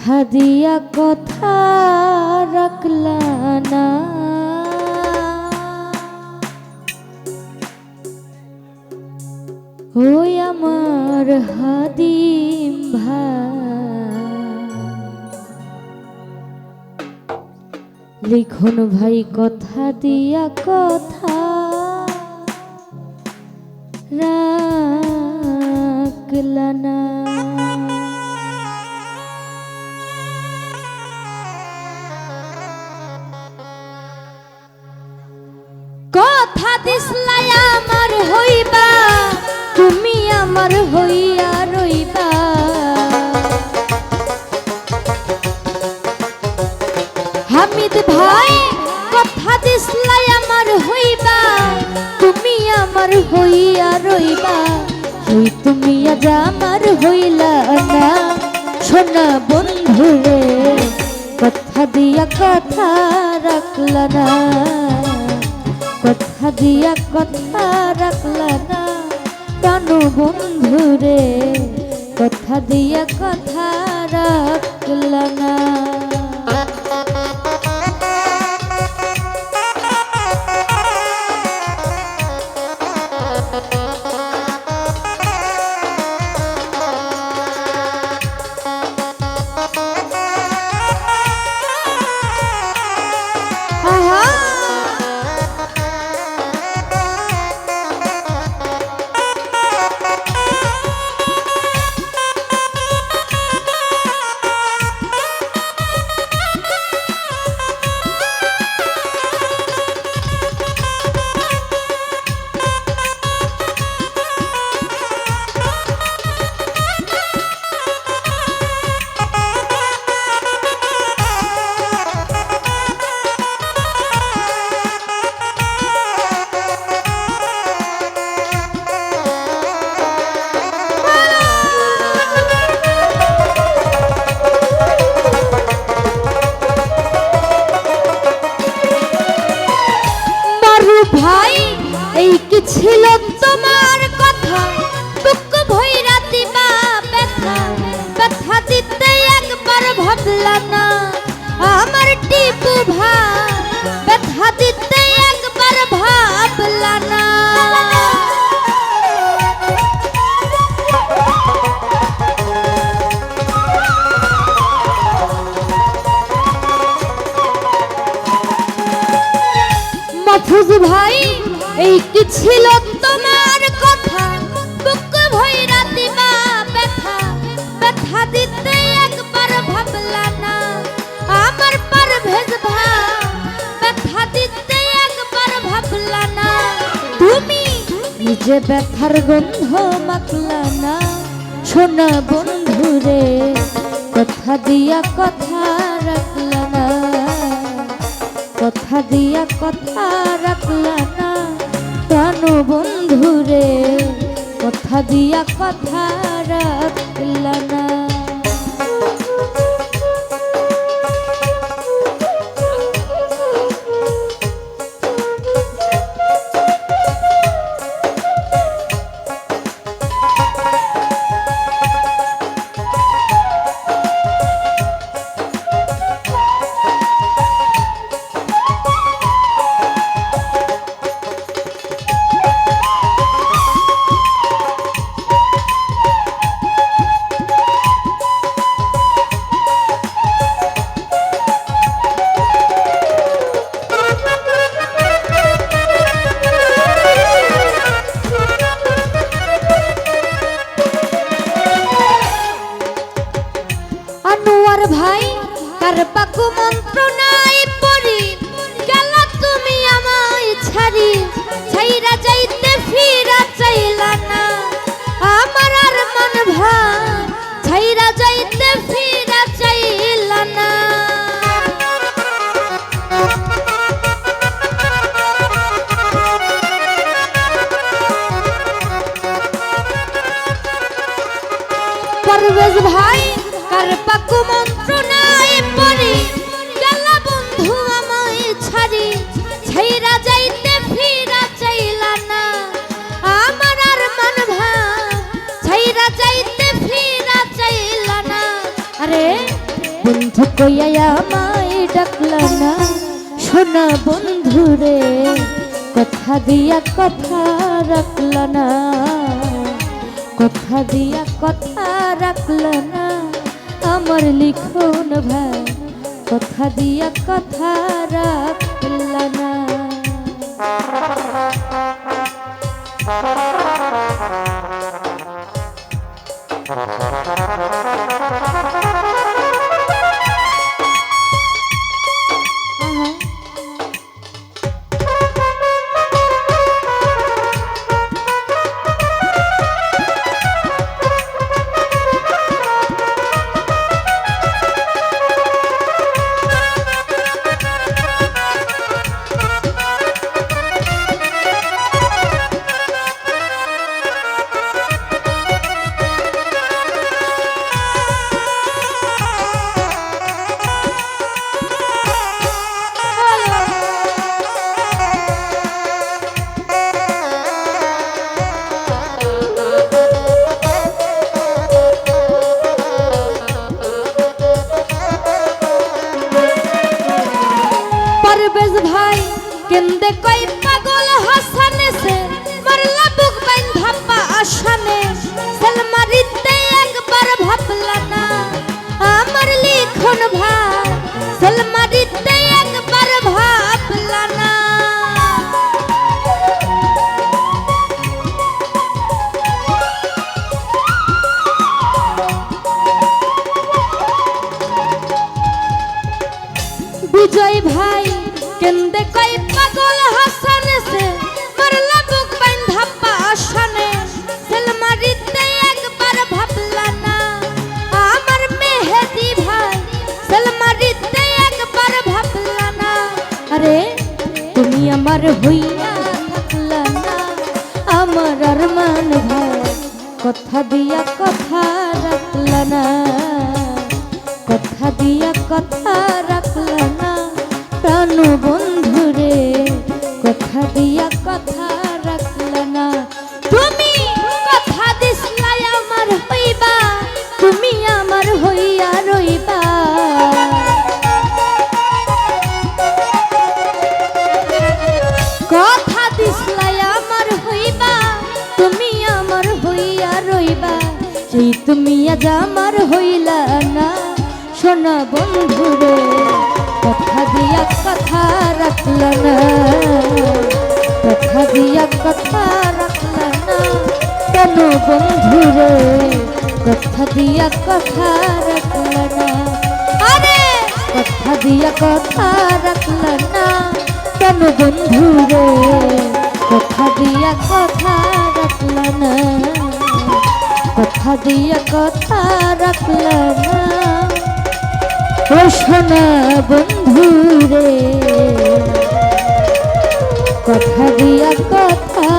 কথা দিয়া কথা রাখলা না, ওই আমার হাদিম ভাই। লিখন ভাই কথা দিয়া কথা রাখলা না। কথা দিসলাই আমার হইবা, তুমি আমার হইয়া রইবা। হামিদ ভাই কথা দিসলাই আমার হইবা, তুমি আমার হইয়া রইবা। ওই তুমি আজ আমার হইলা না, সোনা বন্ধু রে কথা দিয়া কথা রাখলা না, কথা দিয়া কথা রাখলা না। প্রাণ বন্ধু রে কথা দিয়া কথা রাখলা না। ভাই এই কি ছিল তোমার কথা, দুঃখ ভইরা দিবা ব্যথা, ব্যথা দিতে একবার ভাবলা না আমার টিপু ভাই, ব্যথা দিতে একবার ভাবলা না। মাহফুজ ভাই এই কি ছিল তোমার কথা, বুক ভইরা দিবা ব্যথা, ব্যথা দিতে একবার ভাবলা না আমার পারভেজ ভাই, ব্যথা দিতে একবার ভাবলা না। তুমি নিজে ব্যথার গন্ধ মাখলা না, সোনা বন্ধু রে কথা দিয়া কথা রাখলা না, কথা দিয়া কথা রাখলা না। প্রাণ বন্ধু রে কথা দিয়া কথা রাখলা না। ভাই কার পাকু মন্ত্রণায় পড়ি গেলা তুমি আমায় ছাড়ি, ছাইরা যাইতে ফিরা চাইলা না আমার আর মন ভাই, ছাইরা যাইতে ফিরা চাইলা না। পারভেজ ভাই কার পাকু মন্ত্রণায় পড়ি গেলা বন্ধু আমায় ছাড়ি, ছাইরা যাইতে ফিরা চাইলা না কইয়া আমায় ডাকলা না সোনা বন্ধুরে কথা দিয়া কথা রাখলা না কথা দিয়া কথা রাখলা না আমার লিখন ভাই কথা দিয়া কথা রাখলা না परवेज भाई केंदे कोई पागल हसने से मरला बुक बैन धप्पा आशने सलमारिते एक बार भापला ना अमर लिखन भाई सलमारिते एक बार भापला ना विजय भाई केंदे कोई पागल हसने से मरला बुक बैन धप्पा आशने सलमारिते एक बार भापला ना आमर मेहदी भाई सलमारिते एक बार भापला ना अरे तुमी अमर हुइया थाकला ना अमर अरमान भाई कथा दिया कथा रखला ना कथा दिया कथा रखला ना प्राण बंधुरे कथा दिया कथा रखला ना तुमी कथा दिसलाई आमार हইবা तुमी आमार हইয়া রইবা कथा दिसलाई आमार हইবা तुमी आमार हইয়া রইবা সেই তুমি আজ আমার হইলা না সোনা বন্ধুরে কথা দিয়া কথা রাখলা না কথা দিয়া কথা রাখলা না কেন বন্ধুরে কথা দিয়া কথা রাখলা না আরে কথা দিয়া কথা রাখলা না কেন বন্ধুরে কথা দিয়া কথা রাখলা না কথা দিয়া কথা রাখলা না ও সোনা বন্ধুরে কথা দিয়া কথা